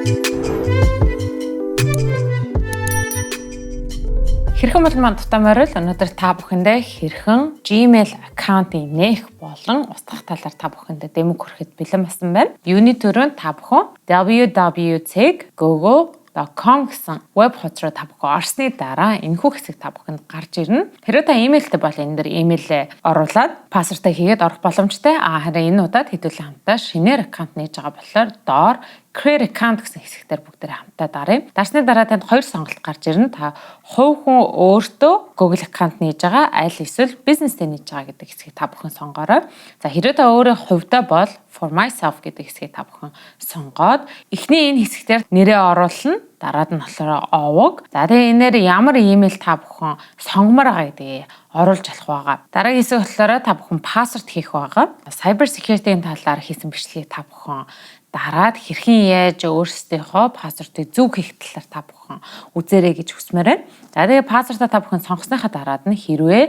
Хэрхэн бол манд тутамаарл өнөөдөр та бүхэндээ хэрхэн Gmail аккаунтыг нээх болон устгах талаар та бүхэндээ дэмэг хүрэхэд бэлэн болсон байна. Юуны төрөнд та бүхэн www.google.com гэсэн веб хуудас руу та бүхэн орсны дараа энэхүү хэсэг та бүхэнд гарч ирнэ. Хэрвээ та имэйлтэй бол энэ дээр имэйлээ оруулаад пассвортаа хийгээд орох боломжтой. Харин энэ удаад хэдүүлэн хамтаа шинээр аккаунт нээж байгаа болохоор доор Create account гэсэн хэсэгтэр бүгдээ хамтаа даръя. Дарсны дараа танд хоёр сонголт гарч ирнэ. Та хувь хүн өөртөө Google account нээж байгаа, аль эсвэл бизнестэй нээж байгаа гэдэг хэсгийг та бүхэн сонгоорой. За хэрвээ та өөрөө хувьдаа бол for myself гэдэг хэсгийг та бүхэн сонгоод эхний энэ хэсэгтэр нэрээ оруулна. Дараад нь болохоор овог. За тэгээ энээр ямар имэйл та бүхэн сонгомоор байгаа гэдгийг оруулж болох байгаа. Дараагийн хэсэг болохоор та бүхэн пассворд хийх байгаа. Cyber security-ийн талаар хийсэн бичлэгийг та бүхэн дараад хэрхэн яаж өөрсдийнхөө пассвортыг зөв хийх талаар та бүхэн үзээрэй гэж хүсмээр байна. За тэгээ пассвортаа та бүхэн сонгосныхаа дараад нь хэрвээ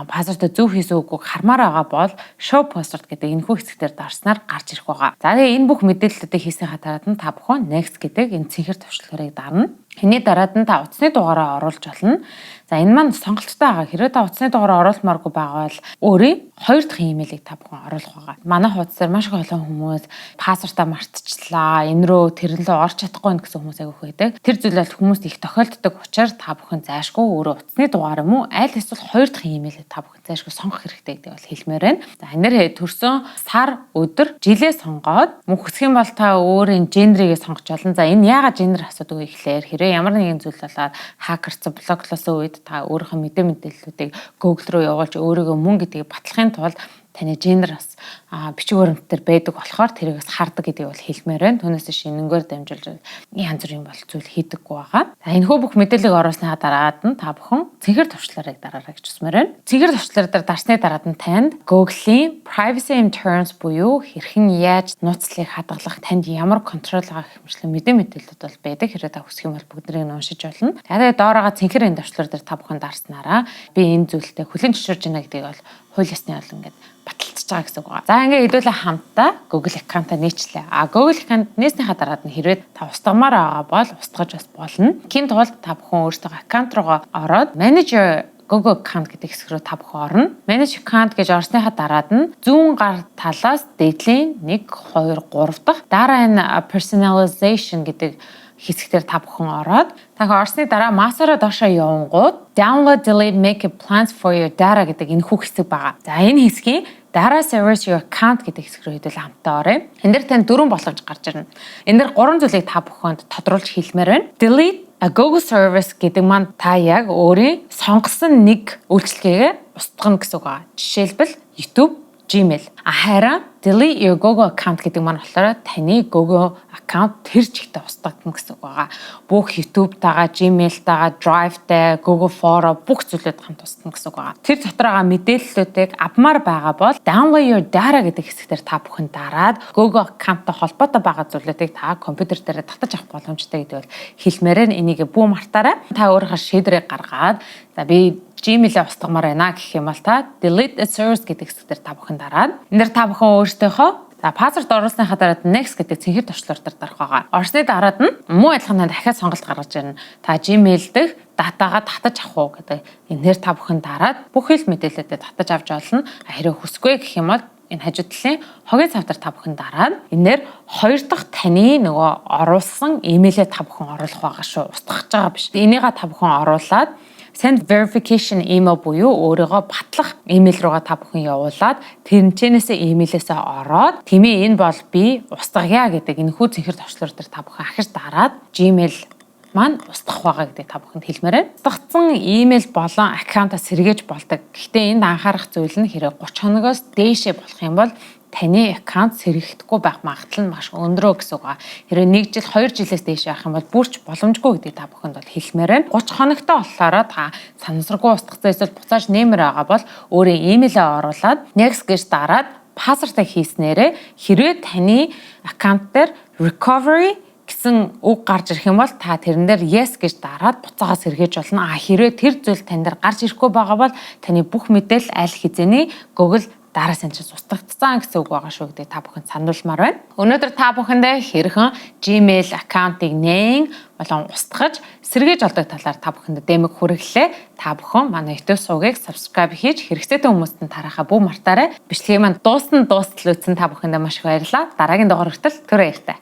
пассвортаа зөв хийсэн үгүйг хармаар байгаа бол show password гэдэг энэхүү хэсгээр дарснаар гарч ирэх байгаа. За тэгээ энэ бүх мэдээллүүдийг хийснийхаа дараад нь та бүхэн next гэдэг энэ цэнхэр төвшлөрийг дарна. Хэний дараад нь та утасны дугаараа оруулж болно. За энэ маань сонголттой байгаа. Хэрвээ та утасны дугаараа оруулмааргүй байгаа бол өөрийн хоёр дахь имэйлийг та бүхэн оруулах байгаа. Манай хуудас дээр маш их олон хүмүүс пассвортаа мартчихлаа. Энэ рүү тэрэн лөө орч чадахгүй гэсэн хүмүүс айгүйх байдаг. Тэр зүйлэл хүмүүст их тохиолддог учраас та бүхэн заашгүй өөрөө утасны дугаар юм уу аль эсвэл хоёр дахь имэйлийг та бүхэн заашгүй сонгох хэрэгтэй гэдэг бол хэлмээр байна. За энээр төрсөн сар, өдөр, жилээ сонгоод мөн хүсэх юм бол та өөрийн гендерийг сонгож болно. За энэ яагаад гендер асуудаг вэ гэхээр хэрвээ ямар нэгэн зүйл болоод хакерцсан блоклосон үед та өөрийнхөө мэдээллүүдийг Google руу явуулж өөрийгөө мөн гэдгийг батлахын тулд таны гендер бас бичиг баримттар байдаг болохоор тэрийг бас хардаг гэдгийг бол хэлмээр байна. Түүнээс шинэнгээр дамжуулж янз бүрийн бол зүйл хийдэггүй байгаа. За энэхүү бүх мэдээллийг оруулсныхаа дараад нь та бүхэн цэнхэр төвчлөрийг дараарай гэж хүсмээр байна. Цэнхэр төвчлөр дээр дарсны дараад нь танд Google-ийн privacy and terms буюу хэрхэн яаж нууцлалыг хадгалах, танд ямар контрол байгаа хэмжлэн мэдээлэлүүд бол байдаг. Хэрвээ та хүсэх юм бол бүгднийг нь уншиж болно. Тэгээд доороогоо цэнхэр энэ төвчлөр дээр та бүхэн дарснараа би энэ зүйлтэй хүлээн зөвшөөрж байна гэдгийг бол хууль ёсны бол ингээд баталцж байгаа гэсэн үг байна. За ингээд хэдүүлээ хамтаа Google аккаунтаа нээчлээ. Google аккаунт нээснийхаа дараад нь хэрвээ та устгамаар байгаа бол устгаж бас болно. Ким тулд та бүхэн өөрсдөө аккаунт руугаа ороод Manager Google account гэдэг хэсэг рүү та бүхэн орно. Manage account гэж орсныхаа дараад нь зүүн гар талаас дээдлийн 1 2 3 дахь дараа нь personalization гэдэг хэсгээр та бүхэн ороод дахин орсны дараа массаараа доошоо явангууд download delete make plans for your data гэдэг энэхүү хэсэг байгаа. За энэ хэсгийн data service your account гэдэг хэсэг рүү хэдүүл хамтаа оръё. Энд дээр тань дөрвөн боломж гарч ирнэ. Энд дээр гурван зүйлийг та бүхэнд тодруулж хэлмээр байна. Delete a Google service гэдэг маань та яг өөрийн сонгосон нэг үйлчилгээгээ устгах гэсэн үг байна. Жишээлбэл YouTube, Gmail. Харин delete your Google account гэдэг маань болохоор таны Google account тэр чигтээ устгагдана гэсэн үг байгаа. Бүх YouTube-тайгаа, Gmail-тайгаа, Drive-тай, Google Photo бүх зүйлүүд хамт устгана гэсэн үг байгаа. Тэр дотор байгаа мэдээллүүдийг авмаар байгаа бол download your data гэдэг хэсгээр та бүхэн дараад Google account-тай холбоотой байгаа зүйлүүдийг та компьютер дээр татаж авах боломжтой гэдэг бол хэлмээрэн энийг бүү мартаарай. Та өөрийнхөө шийдвэрийг гаргаад за би Gmail-ээ устгамаар байна гэх юм бол та delete a service гэдэг хэсгээр та бүхэн дараад энэ дээр та бүхэн өөртөөхөө пассворд оруулсныхаа дараад next гэдэг цэнхэр төвчлөр дээр дарах байгаа. Орсны дараад нь муу адилхан дахиад сонголт гаргаж ирнэ. Та Gmail дэх датагаа татаж авах уу гэдэг энээр та бүхэн дараад бүх хэл мэдээлэлүүдээ татаж авч олно. Хэрэг хүсгүй гэх юм бол энэ хажуу талын хогийн цавтар та бүхэн дараад энээр хоёр дахь таны нөгөө оруулсан имэйлээ та бүхэн оруулах байгаа шүү. Устгах байгаа биш. Энийгээ та бүхэн оруулаад send verification email буюу өөрийгөө батлах имэйл руугаа та бүхэн явуулаад тэрнчэнээсээ имэйлээсээ ороод тиймээ энэ бол би устгая гэдэг энэхүү цэнхэр төвчлөр дээр та бүхэн ахиж дараад Gmail маань устгах байгаа гэдэг та бүхэнд хэлмээр байна. Устгацсан имэйл болон аккаунтаа сэргээж болдог. Гэхдээ энд анхаарах зүйл нь хэрэг 30 хоногоос дээшээ болох юм бол таны аккаунт сэргэхдэггүй байх магадлал нь маш өндөр гэсэн үг. Хэрвээ 1 жил 2 жилээс дээш байх юм бол бүрч боломжгүй гэдэг та бүхэнд бол хэлмээр байна. 30 хоногтой болохоор та санамсаргүй устгацсан эсвэл буцааж нэмэр байгаа бол өөрийн имэйлээ оруулаад next гэж дараад пассвортаа хийснээрээ хэрвээ таны аккаунт дээр recovery гэсэн үг гарч ирэх юм бол та тэрэн дээр yes гэж дараад буцаага сэргээж болно. Хэрвээ тэр зүйл тань дээр гарч ирэхгүй байгаа бол таны бүх мэдээлэл аль хэзээний Google дараас энэ чинь устгагдсан гэсэн үг байгаа шүү гэдэг та бүхэнд сануулмаар байна. Өнөөдөр та бүхэндээ хэрхэн Gmail аккаунтыг нээн болон устгаж сэргээж олдог талаар та бүхэнд дэмэг хүргэлээ. Та бүхэн манай YouTube сувгийг subscribe хийж хэрэгцээтэй хүмүүст нь тарахаа бүү мартаарай. Бичлэгийг маань дуустал үзсэн та бүхэндээ маш их баярлалаа. Дараагийн дугаар хүртэл түр баяртай.